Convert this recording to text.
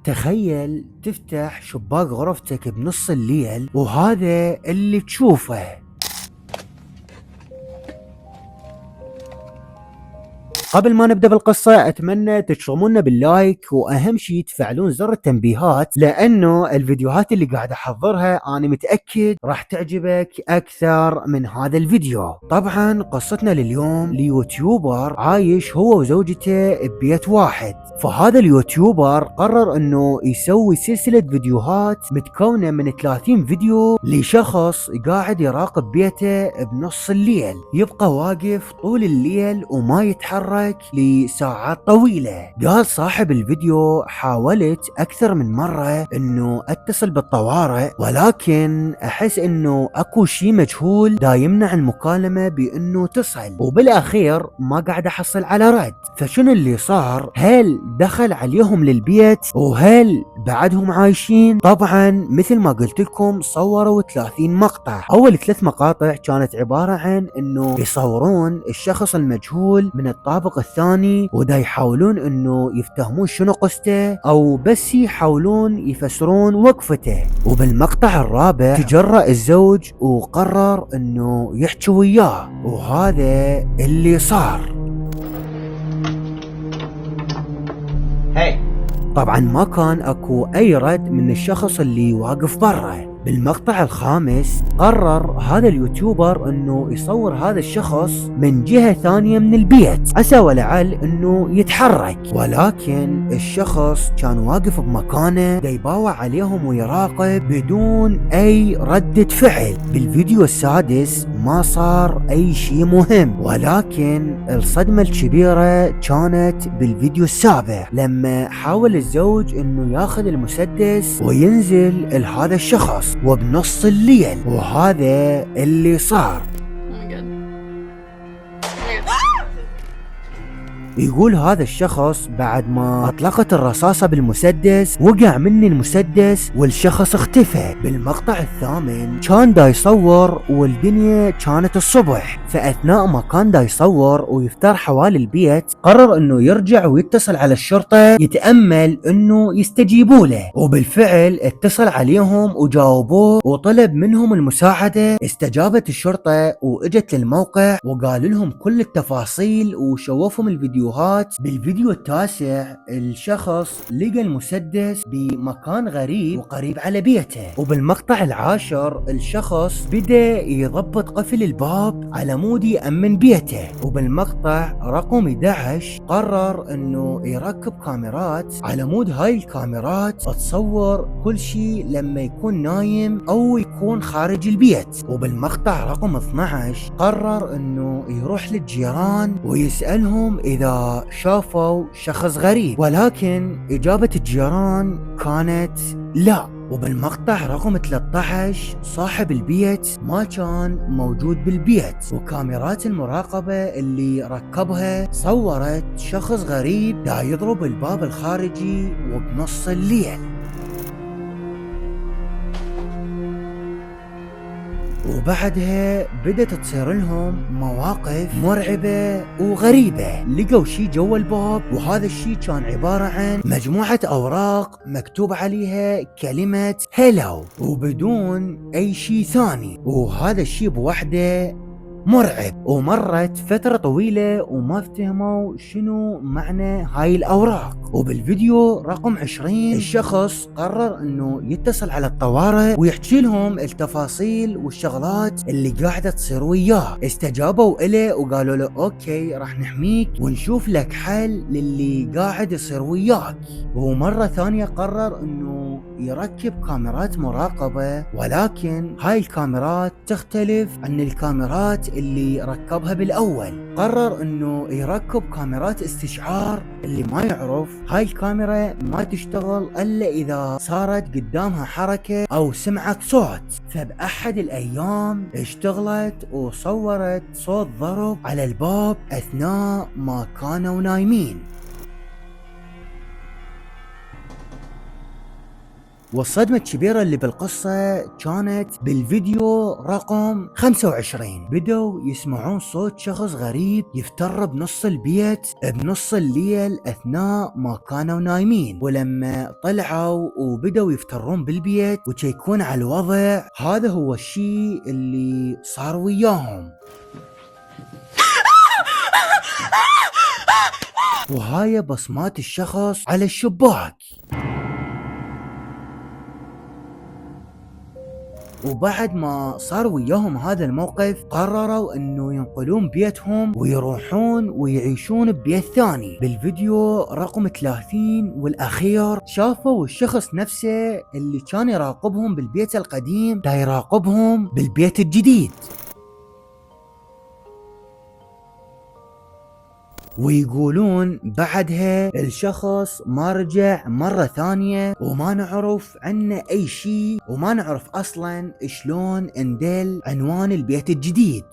تخيل تفتح شباك غرفتك بنص الليل وهذا اللي تشوفه. قبل ما نبدأ بالقصة أتمنى تشتركونا باللايك وأهم شيء تفعلون زر التنبيهات، لأنه الفيديوهات اللي قاعد أحضرها أنا متأكد راح تعجبك أكثر من هذا الفيديو. طبعا قصتنا لليوم ليوتيوبر عايش هو وزوجته ببيت واحد، فهذا اليوتيوبر قرر انه يسوي سلسلة فيديوهات متكونة من 30 فيديو لشخص قاعد يراقب بيته بنص الليل، يبقى واقف طول الليل وما يتحرك لساعات طويلة. قال صاحب الفيديو حاولت اكثر من مرة انه اتصل بالطوارئ، ولكن احس انه اكو شي مجهول دا يمنع المكالمة بانه تصل، وبالاخير ما قاعد احصل على رد. فشنو اللي صار؟ هل دخل عليهم للبيت وهل بعدهم عايشين؟ طبعا مثل ما قلت لكم صوروا 30 مقطع. اول 3 مقاطع كانت عبارة عن انه يصورون الشخص المجهول من الطابق الثاني ودا يحاولون انه يفتهمون شنو قصته او بس يحاولون يفسرون وقفته. وبالمقطع الرابع تجرأ الزوج وقرر انه يحكي وياه، وهذا اللي صار. طبعا ما كان اكو اي رد من الشخص اللي واقف برا. بالمقطع الخامس قرر هذا اليوتيوبر انه يصور هذا الشخص من جهة ثانية من البيت عسى ولعل انه يتحرك، ولكن الشخص كان واقف بمكانه دا يباوع عليهم ويراقب بدون اي ردة فعل. بالفيديو السادس ما صار اي شيء مهم، ولكن الصدمة الكبيرة كانت بالفيديو السابع لما حاول الزوج انه ياخذ المسدس وينزل لهذا الشخص وبنص الليل، وهذا اللي صار. يقول هذا الشخص بعد ما اطلقت الرصاصة بالمسدس وقع مني المسدس والشخص اختفى. بالمقطع الثامن كان دا يصور والدنيا كانت الصبح، فاثناء ما كان دا يصور ويفتر حوالي البيت قرر انه يرجع ويتصل على الشرطة يتأمل انه يستجيبوا له، وبالفعل اتصل عليهم وجاوبوه وطلب منهم المساعدة. استجابت الشرطة واجت للموقع وقال لهم كل التفاصيل وشوفهم الفيديوهات. بالفيديو التاسع الشخص لقى المسدس بمكان غريب وقريب على بيته. وبالمقطع العاشر الشخص بدأ يضبط قفل الباب على مود يأمن بيته. وبالمقطع رقم 11 قرر انه يركب كاميرات على مود هاي الكاميرات تصور كل شيء لما يكون نايم او يكون خارج البيت. وبالمقطع رقم 12 قرر انه يروح للجيران ويسألهم اذا شافوا شخص غريب، ولكن اجابة الجيران كانت لا. وبالمقطع رقم 13 صاحب البيت ما كان موجود بالبيت، وكاميرات المراقبة اللي ركبها صورت شخص غريب دا يضرب الباب الخارجي وبنص الليل. وبعدها بدت تصير لهم مواقف مرعبة وغريبة. لقوا شي جوا الباب، وهذا الشي كان عبارة عن مجموعة أوراق مكتوب عليها كلمة هيلو وبدون أي شي ثاني، وهذا الشي بوحده مرعب. ومرت فترة طويلة وما فهموا شنو معنى هاي الأوراق. وبالفيديو رقم 20 الشخص قرر انه يتصل على الطوارئ ويحكي لهم التفاصيل والشغلات اللي قاعدة تصير وياه. استجابوا إليه وقالوا له اوكي راح نحميك ونشوف لك حل للي قاعد يصير وياك. ومرة ثانية قرر انه يركب كاميرات مراقبة، ولكن هاي الكاميرات تختلف عن الكاميرات اللي ركبها بالاول. قرر انه يركب كاميرات استشعار. اللي ما يعرف هاي الكاميرا ما تشتغل الا اذا صارت قدامها حركة او سمعت صوت، فبأحد الايام اشتغلت وصورت صوت ضرب على الباب اثناء ما كانوا نايمين. والصدمة الكبيرة اللي بالقصة كانت بالفيديو رقم 25. بدوا يسمعون صوت شخص غريب يفتر بنص البيت بنص الليل اثناء ما كانوا نايمين، ولما طلعوا وبدوا يفترون بالبيت ويشيكون على الوضع، هذا هو الشيء اللي صار وياهم. وهاي بصمات الشخص على الشباك. وبعد ما صار وياهم هذا الموقف قرروا انه ينقلون بيتهم ويروحون ويعيشون ببيت ثاني. بالفيديو رقم 30 والاخير شافوا الشخص نفسه اللي كان يراقبهم بالبيت القديم دا يراقبهم بالبيت الجديد. ويقولون بعدها الشخص ما رجع مرة ثانية وما نعرف عنه اي شيء، وما نعرف اصلا شلون اندل عنوان البيت الجديد.